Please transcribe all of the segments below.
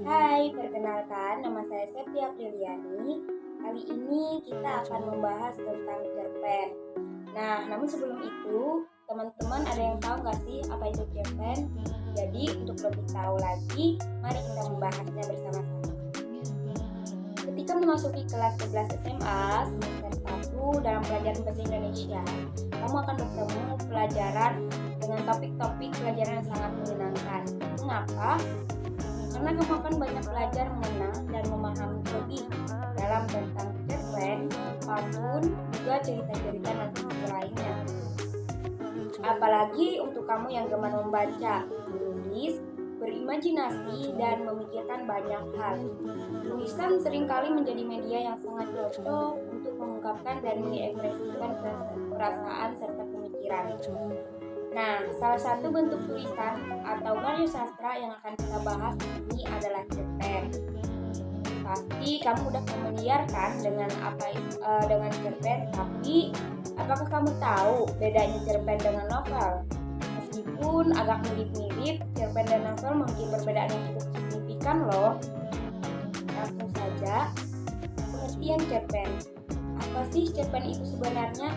Hai, perkenalkan nama saya Septia Apriliani. Kali ini kita akan membahas tentang cerpen. Nah, namun sebelum itu, teman-teman ada yang tahu nggak sih apa itu cerpen? Jadi, untuk lebih tahu lagi, mari kita membahasnya bersama-sama. Ketika memasuki kelas 11 SMA, semester 1 dalam pelajaran bahasa Indonesia, kamu akan bertemu pelajaran dengan topik-topik pelajaran yang sangat menyenangkan. Mengapa? Karena kamu akan banyak belajar mengenal dan memahami lebih dalam tentang cerpen, pantun, juga cerita-cerita dan buku lainnya. Apalagi untuk kamu yang gemar membaca, menulis, berimajinasi, dan memikirkan banyak hal. Tulisan seringkali menjadi media yang sangat cocok untuk mengungkapkan dan mengekspresikan perasaan serta pemikiran. Nah, salah satu bentuk tulisan atau karya sastra yang akan kita bahas ini adalah cerpen. Pasti kamu udah familiar kan dengan dengan cerpen, tapi apakah kamu tahu bedanya cerpen dengan novel? Meskipun agak mirip-mirip, cerpen dan novel memiliki perbedaan yang cukup signifikan loh. Langsung saja, pengertian cerpen. Apa sih cerpen itu sebenarnya?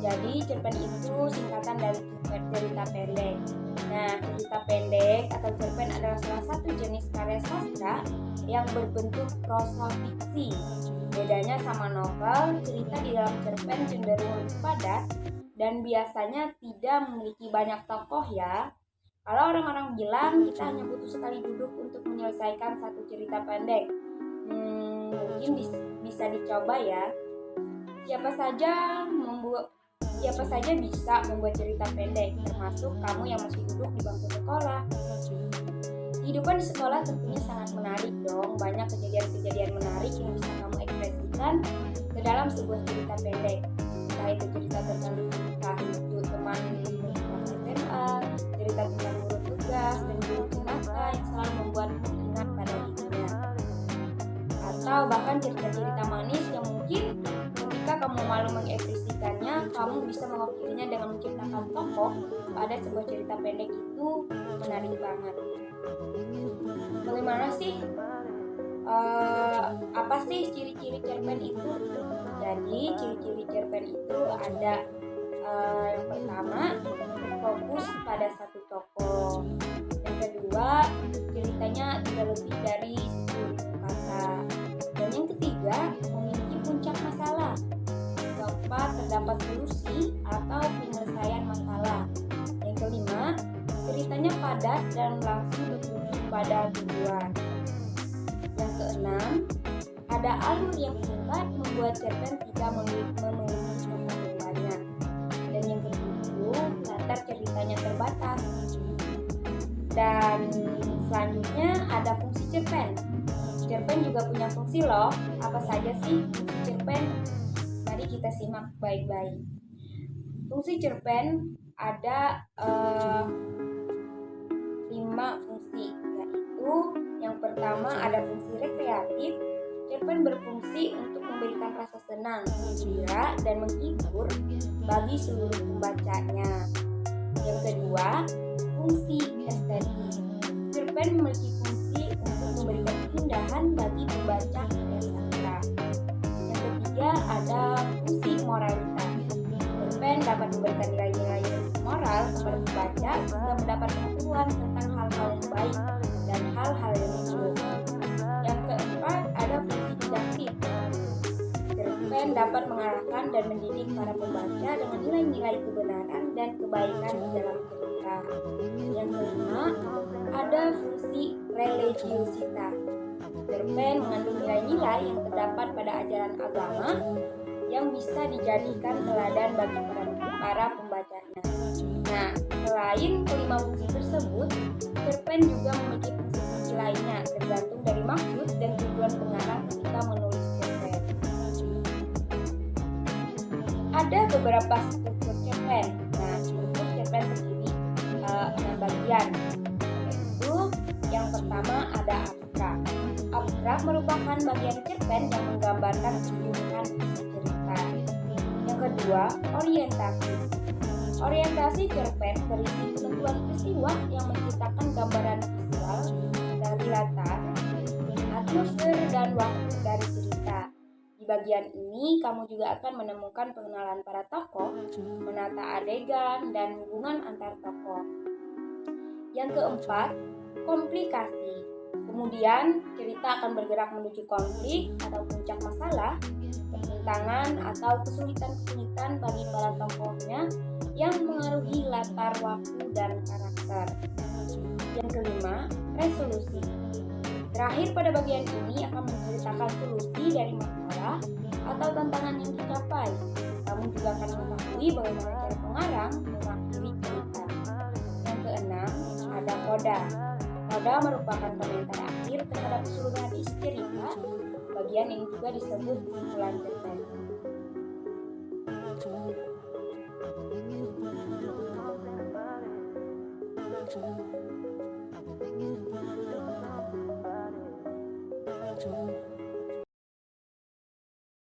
Jadi cerpen itu singkatan dari cerita pendek. Nah, cerita pendek atau cerpen adalah salah satu jenis karya sastra yang berbentuk prosa fiksi. Bedanya sama novel, cerita di dalam cerpen cenderung lebih padat dan biasanya tidak memiliki banyak tokoh ya. Kalau orang-orang bilang kita hanya butuh sekali duduk untuk menyelesaikan satu cerita pendek. Mungkin bisa dicoba ya. Siapa saja bisa membuat cerita pendek, termasuk kamu yang masih duduk di bangku sekolah. Kehidupan di sekolah tentunya sangat menarik dong. Banyak kejadian-kejadian menarik yang bisa kamu ekspresikan ke dalam sebuah cerita pendek. Entah itu cerita tentang teman kelas SMA, cerita tentang guru tugas dan guru kenaka yang selalu membuatmu ingat pada dirinya. Atau bahkan cerita-cerita manis yang mungkin ketika kamu malu mengekspresikannya, kamu bisa mewakilinya dengan menciptakan tokoh pada sebuah cerita pendek. Itu menarik banget. Bagaimana sih? Apa sih ciri-ciri cerpen itu? Jadi ciri-ciri cerpen itu ada yang pertama, fokus pada satu tokoh. Yang kedua, ceritanya tidak lebih dari 10.000 kata. Dan yang ketiga, memiliki puncak masalah. Keempat, terdapat solusi atau penyelesaian masalah. Yang kelima, ceritanya padat dan langsung bertuju pada tujuan. Yang keenam, ada alur yang singkat membuat cerpen tidak memiliki tokoh yang banyak. Dan yang ketujuh, latar ceritanya terbatas. Dan selanjutnya ada fungsi cerpen. Cerpen juga punya fungsi loh. Apa saja sih fungsi cerpen? Mari kita simak baik-baik. Fungsi cerpen ada 5 fungsi, yaitu yang pertama ada fungsi rekreatif. Cerpen berfungsi untuk memberikan rasa senang, gembira, dan menghibur bagi seluruh pembacanya. Yang kedua, fungsi estetik. Cerpen memiliki fungsi untuk memberikan keindahan bagi pembaca karya sastra. Yang ketiga, ada fungsi moralitas. Cerpen dapat memberikan nilai-nilai moral kepada pembaca sehingga mendapat pengetahuan tentang hal-hal yang baik dan hal-hal yang buruk. Yang keempat, ada fungsi didaktik. Cerpen dapat mengarahkan dan mendidik para pembaca dengan nilai-nilai kebenaran dan kebaikan di dalam cerita. Yang kelima, ada fungsi religiusitas. Cerpen mengandung nilai-nilai yang terdapat pada ajaran agama yang bisa dijadikan teladan bagi para pembacanya. Nah, selain kelima fungsi tersebut, cerpen juga memiliki fungsi-fungsi lainnya tergantung dari maksud dan tujuan pengarang ketika menulis cerpen. Ada beberapa struktur cerpen. Nah, struktur cerpen terdiri 6 bagian. Yaitu yang pertama ada abstrak. Abstrak merupakan bagian cerpen yang menggambarkan keseluruhan isi cerita. Yang kedua, orientasi. Orientasi cerpen berisi ketentuan peristiwa yang menciptakan gambaran visual dari latar, atmosfer dan waktu dari cerita. Di bagian ini, kamu juga akan menemukan pengenalan para tokoh, menata adegan, dan hubungan antar tokoh. Yang keempat, komplikasi. Kemudian, cerita akan bergerak menuju konflik atau puncak masalah, pertentangan atau kesulitan-kesulitan bagi para tokohnya yang mengaruhi latar waktu dan karakter. Yang kelima, resolusi. Terakhir pada bagian ini akan menceritakan solusi dari masalah atau tantangan yang dicapai. Kamu juga akan mengetahui bagaimana cara pengarang mengakhiri cerita. Yang keenam, ada koda. Koda merupakan komentar akhir terhadap keseluruhan isi cerita. Bagian ini juga disebut kesimpulan cerpen. Thank you.